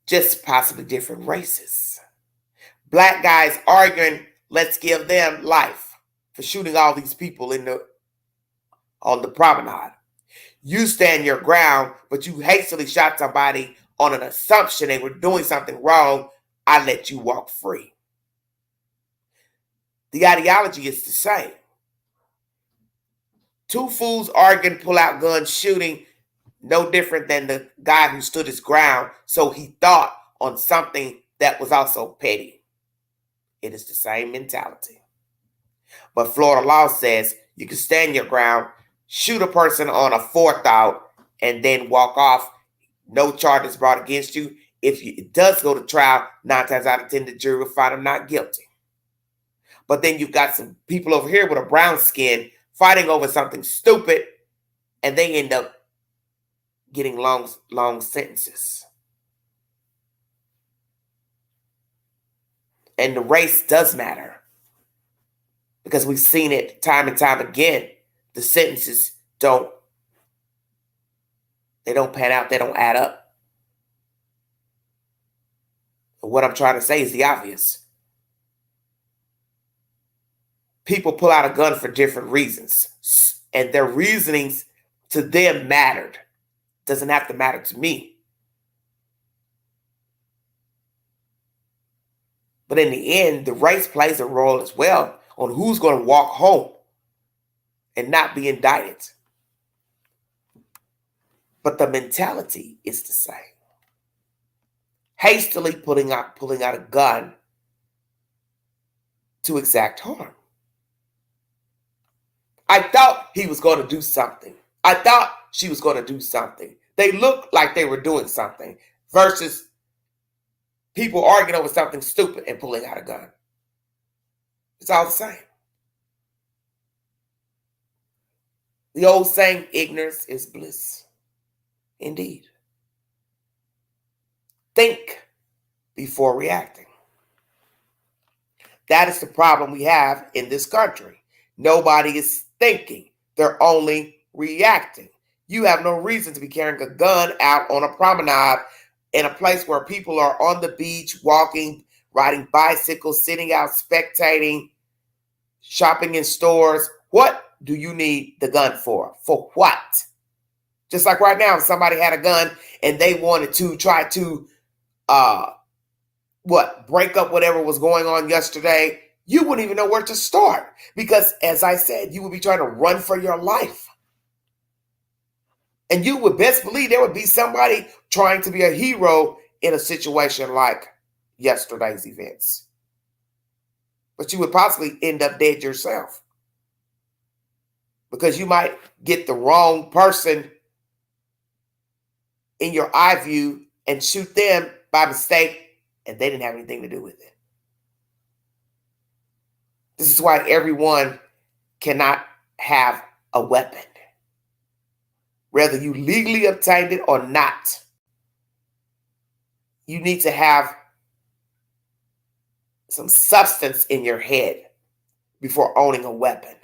Speaker 1: Just possibly different races. Black guys arguing, let's give them life for shooting all these people on the promenade. You stand your ground, but you hastily shot somebody on an assumption they were doing something wrong. I let you walk free. The ideology is the same. Two fools arguing, pull out guns, shooting, no different than the guy who stood his ground, so he thought on something that was also petty. It is the same mentality. But Florida law says you can stand your ground, shoot a person on a forethought, and then walk off. No charges brought against you. If it does go to trial, 9 times out of 10, the jury will find him not guilty. But then you've got some people over here with a brown skin fighting over something stupid, and they end up getting long sentences. And the race does matter, because we've seen it time and time again. The sentences don't pan out. They don't add up. And what I'm trying to say is the obvious. People pull out a gun for different reasons, and their reasonings to them mattered. Doesn't have to matter to me. But in the end, the race plays a role as well on who's going to walk home and not be indicted. But the mentality is the same. Hastily pulling out a gun to exact harm. I thought he was going to do something. I thought she was going to do something. They looked like they were doing something, versus people arguing over something stupid and pulling out a gun. It's all the same. The old saying, ignorance is bliss. Indeed. Think before reacting. That is the problem we have in this country. Nobody is thinking. They're only reacting. You have no reason to be carrying a gun out on a promenade in a place where people are on the beach, walking, riding bicycles, sitting out, spectating, shopping in stores. What do you need the gun for? For what? Just like right now, if somebody had a gun and they wanted to try to break up whatever was going on yesterday, you wouldn't even know where to start. Because as I said, you would be trying to run for your life. And you would best believe there would be somebody trying to be a hero in a situation like yesterday's events. But you would possibly end up dead yourself, because you might get the wrong person in your eye view and shoot them by mistake, and they didn't have anything to do with it. This is why everyone cannot have a weapon, whether you legally obtained it or not. You need to have some substance in your head before owning a weapon.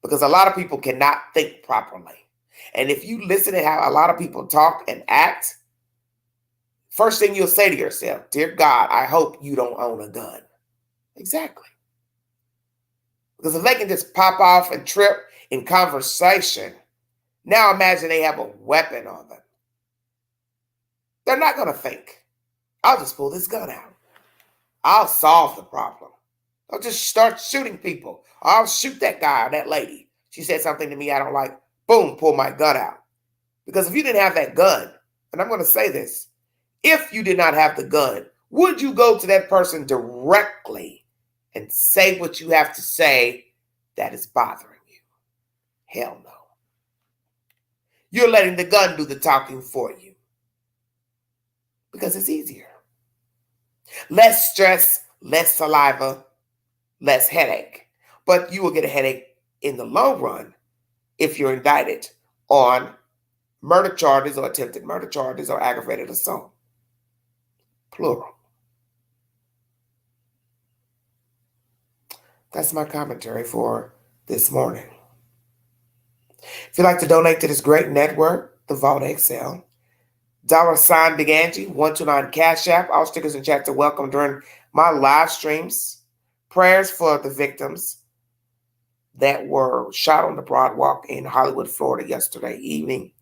Speaker 1: Because a lot of people cannot think properly. And if you listen to how a lot of people talk and act, first thing you'll say to yourself, dear God, I hope you don't own a gun. Exactly. Because if they can just pop off and trip in conversation, now imagine they have a weapon on them. They're not going to think, I'll just pull this gun out. I'll solve the problem. I'll just start shooting people. I'll shoot that guy or that lady. She said something to me I don't like. Boom, pull my gun out. Because if you didn't have that gun, and I'm going to say this, if you did not have the gun, would you go to that person directly and say what you have to say that is bothering you? Hell no. You're letting the gun do the talking for you. Because it's easier. Less stress, less saliva, less headache. But you will get a headache in the long run if you're indicted on murder charges or attempted murder charges or aggravated assault. Plural. That's my commentary for this morning. If you'd like to donate to this great network, the Vault Excel, $ Big Angie, 129 Cash App. All stickers and chats are welcome during my live streams. Prayers for the victims that were shot on the Broadwalk in Hollywood, Florida yesterday evening.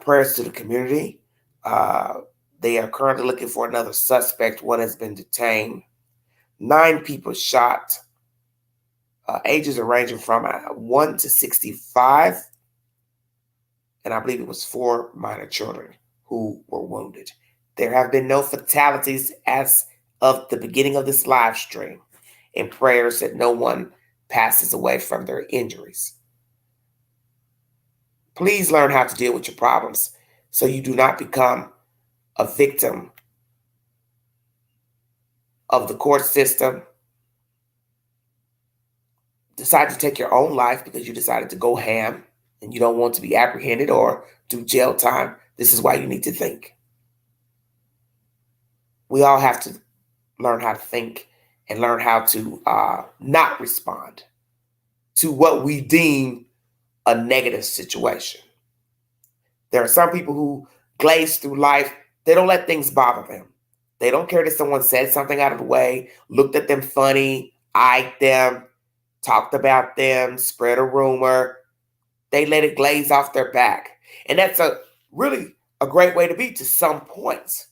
Speaker 1: Prayers to the community. They are currently looking for another suspect. One has been detained. 9 people shot. Ages are ranging from 1 to 65. And I believe it was 4 minor children who were wounded. There have been no fatalities as of the beginning of this live stream. And prayers that no one passes away from their injuries. Please learn how to deal with your problems so you do not become a victim of the court system. Decide to take your own life because you decided to go ham and you don't want to be apprehended or do jail time. This is why you need to think. We all have to learn how to think and learn how to not respond to what we deem a negative situation. There are some people who glaze through life. They don't let things bother them. They don't care that someone said something out of the way, looked at them funny, eyed them, talked about them, spread a rumor. They let it glaze off their back. And that's really a great way to be to some points.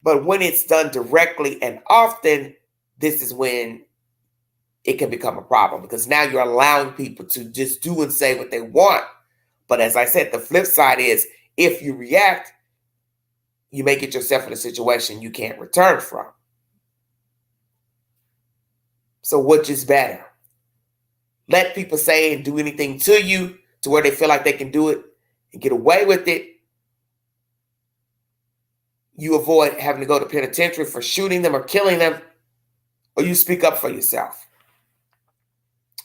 Speaker 1: But when it's done directly and often, this is when it can become a problem, because now you're allowing people to just do and say what they want. But as I said, the flip side is if you react, you may get yourself in a situation you can't return from. So which is better? Let people say and do anything to you to where they feel like they can do it and get away with it. You avoid having to go to penitentiary for shooting them or killing them, or you speak up for yourself.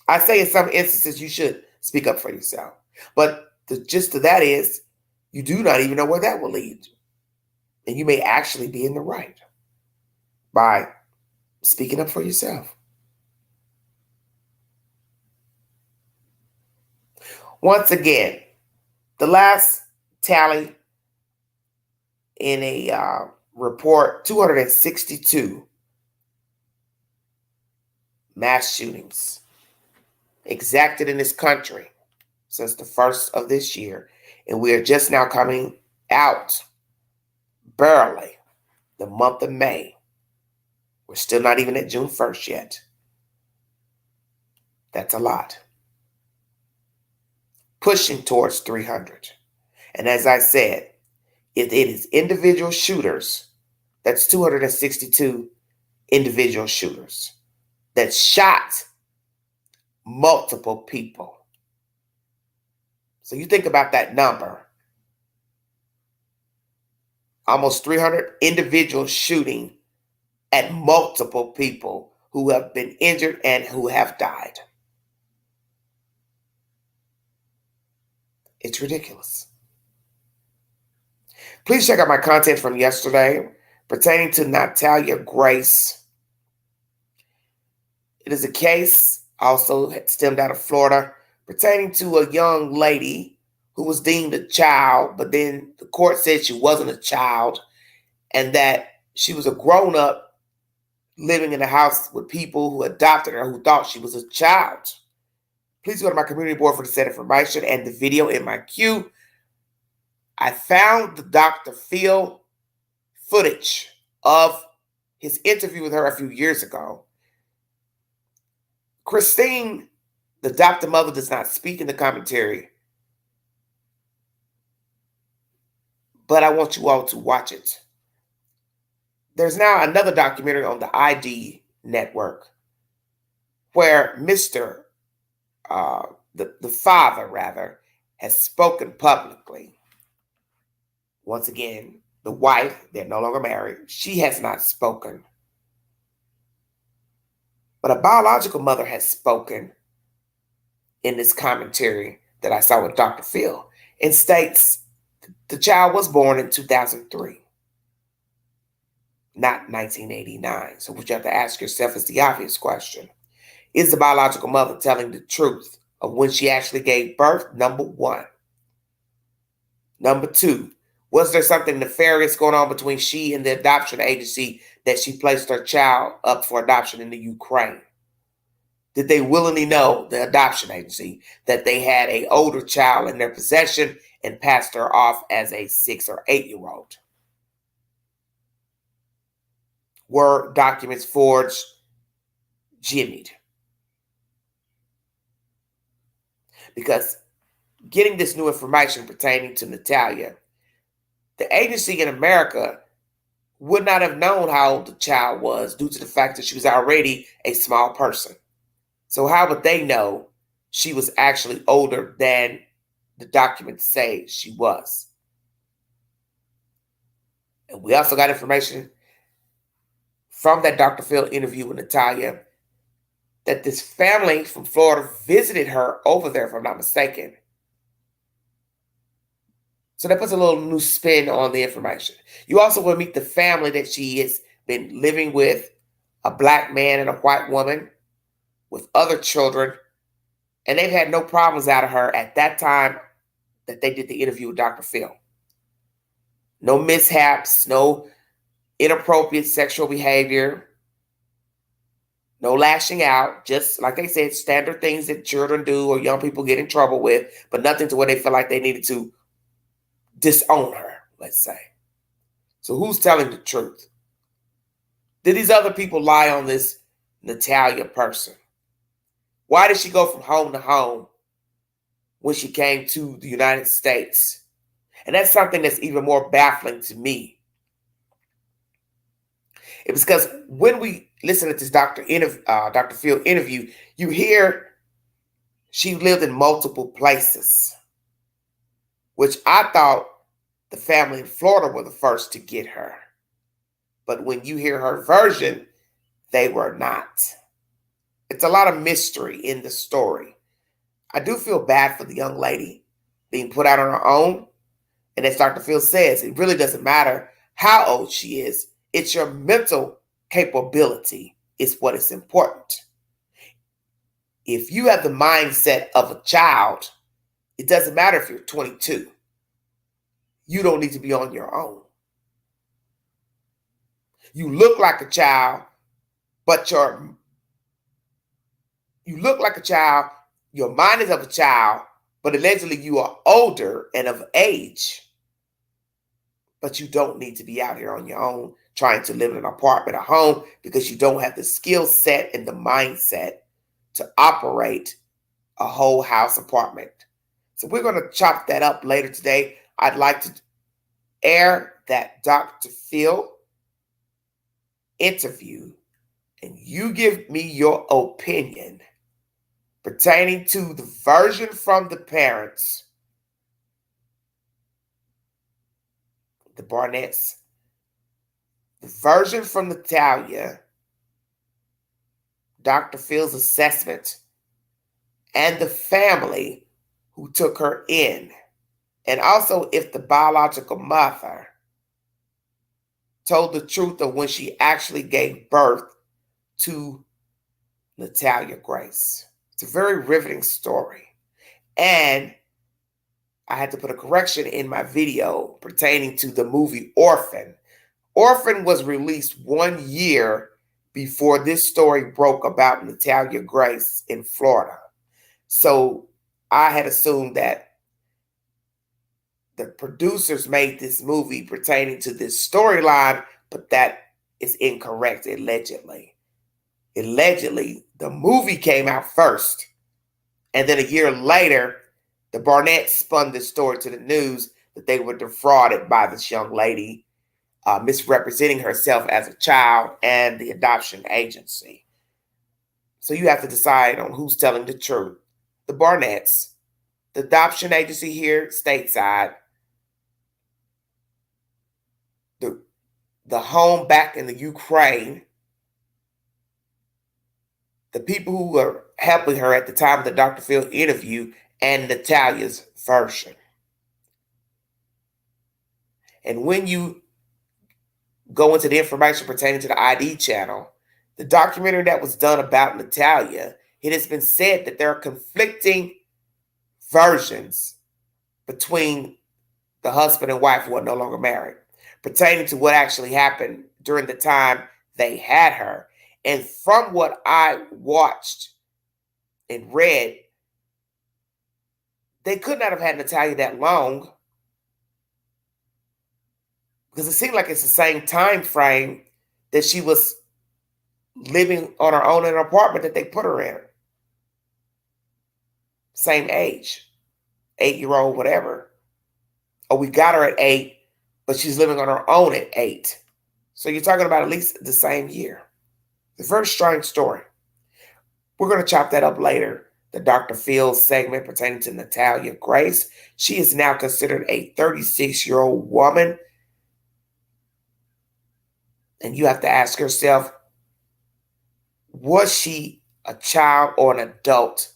Speaker 1: I say in some instances you should speak up for yourself. But the gist of that is you do not even know where that will lead. And you may actually be in the right by speaking up for yourself. Once again, the last tally in a report, 262 mass shootings exacted in this country since the first of this year. And we are just now coming out, barely, the month of May. We're still not even at June 1st yet. That's a lot. Pushing towards 300. And as I said, if it is individual shooters, that's 262 individual shooters that shot multiple people. So you think about that number. Almost 300 individuals shooting at multiple people who have been injured and who have died. It's ridiculous. Please check out my content from yesterday. pertaining to Natalia Grace. It is a case also stemmed out of Florida pertaining to a young lady who was deemed a child, but then the court said she wasn't a child and that she was a grown-up living in a house with people who adopted her who thought she was a child. Please go to my community board for the said information and the video in my queue. I found the Dr. Phil footage of his interview with her a few years ago. Christine, the adopted mother, does not speak in the commentary, but I want you all to watch it. There's now another documentary on the ID network where Mr. The father, rather, has spoken publicly. Once again, the wife, they're no longer married, she has not spoken. But a biological mother has spoken in this commentary that I saw with Dr. Phil and states the child was born in 2003, not 1989. So what you have to ask yourself is the obvious question. Is the biological mother telling the truth of when she actually gave birth? Number one. Number two, was there something nefarious going on between she and the adoption agency that she placed her child up for adoption in the Ukraine? Did they willingly know, the adoption agency, that they had an older child in their possession and passed her off as a 6 or 8-year-old? Were documents forged, jimmied? Because getting this new information pertaining to Natalia, the agency in America would not have known how old the child was due to the fact that she was already a small person. So how would they know she was actually older than the documents say she was? And we also got information from that Dr. Phil interview with Natalia that this family from Florida visited her over there, if I'm not mistaken. So that puts a little new spin on the information. You also will meet the family that she has been living with, a black man and a white woman with other children, and they've had no problems out of her at that time that they did the interview with Dr. Phil. No mishaps, no inappropriate sexual behavior, no lashing out, just like they said, standard things that children do or young people get in trouble with, but nothing to where they feel like they needed to disown her, let's say. So who's telling the truth? Did these other people lie on this Natalia person? Why did she go from home to home when she came to the United States? And that's something that's even more baffling to me. It was because when we listen to this Dr. Phil interview, you hear she lived in multiple places, which I thought the family in Florida were the first to get her. But when you hear her version, they were not. It's a lot of mystery in the story. I do feel bad for the young lady being put out on her own. And as Dr. Phil says, it really doesn't matter how old she is. It's your mental capability is what is important. If you have the mindset of a child, it doesn't matter if you're 22. You don't need to be on your own. You look like a child, but your mind is of a child, but allegedly you are older and of age. But you don't need to be out here on your own trying to live in an apartment or home because you don't have the skill set and the mindset to operate a whole house apartment. So we're going to chop that up later today. I'd like to air that Dr. Phil interview and you give me your opinion pertaining to the version from the parents, the Barnetts, the version from Natalia, Dr. Phil's assessment, and the family who took her in. And also if the biological mother told the truth of when she actually gave birth to Natalia Grace. It's a very riveting story. And I had to put a correction in my video pertaining to the movie Orphan. Orphan was released 1 year before this story broke about Natalia Grace in Florida. So I had assumed that the producers made this movie pertaining to this storyline, but that is incorrect, allegedly. Allegedly, the movie came out first. And then a year later, the Barnetts spun this story to the news that they were defrauded by this young lady, misrepresenting herself as a child and the adoption agency. So you have to decide on who's telling the truth. The Barnetts, the adoption agency here stateside, the home back in the Ukraine, the people who were helping her at the time of the Dr. Phil interview, and Natalia's version. And when you go into the information pertaining to the ID channel, the documentary that was done about Natalia, it has been said that there are conflicting versions between the husband and wife who are no longer married, pertaining to what actually happened during the time they had her. And from what I watched and read, they could not have had Natalia that long, because it seemed like it's the same time frame that she was living on her own in an apartment that they put her in. Same age, 8-year-old, whatever. Or we got her at 8, but she's living on her own at 8. So you're talking about at least the same year. It's a very strange story. We're going to chop that up later. The Dr. Phil segment pertaining to Natalia Grace. She is now considered a 36-year-old woman. And you have to ask yourself, was she a child or an adult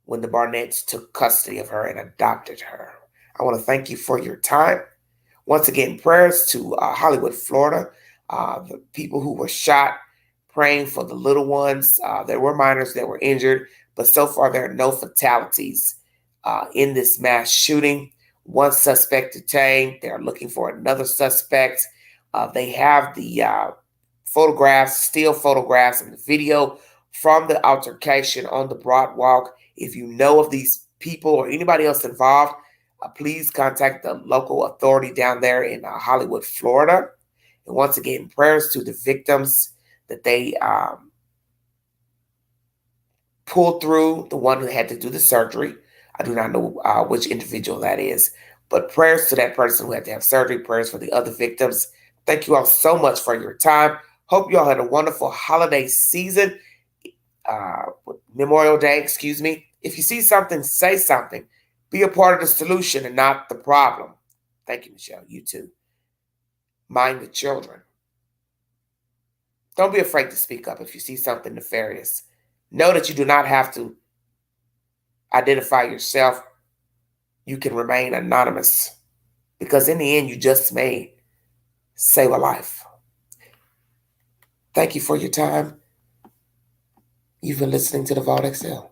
Speaker 1: when the Barnetts took custody of her and adopted her? I want to thank you for your time. Once again, prayers to Hollywood, Florida, the people who were shot, praying for the little ones. There were minors that were injured, but so far there are no fatalities in this mass shooting. One suspect detained. They're looking for another suspect. They have the photographs, still photographs, and the video from the altercation on the Broadwalk. If you know of these people or anybody else involved, please contact the local authority down there in Hollywood, Florida. And once again, prayers to the victims that they pulled through, the one who had to do the surgery. I do not know which individual that is, but prayers to that person who had to have surgery, prayers for the other victims. Thank you all so much for your time. Hope you all had a wonderful holiday season, Memorial Day, excuse me. If you see something, say something. Be a part of the solution and not the problem. Thank you, Michelle. You too. Mind the children. Don't be afraid to speak up if you see something nefarious. Know that you do not have to identify yourself. You can remain anonymous, because in the end, you just may save a life. Thank you for your time. You've been listening to the Vault XL.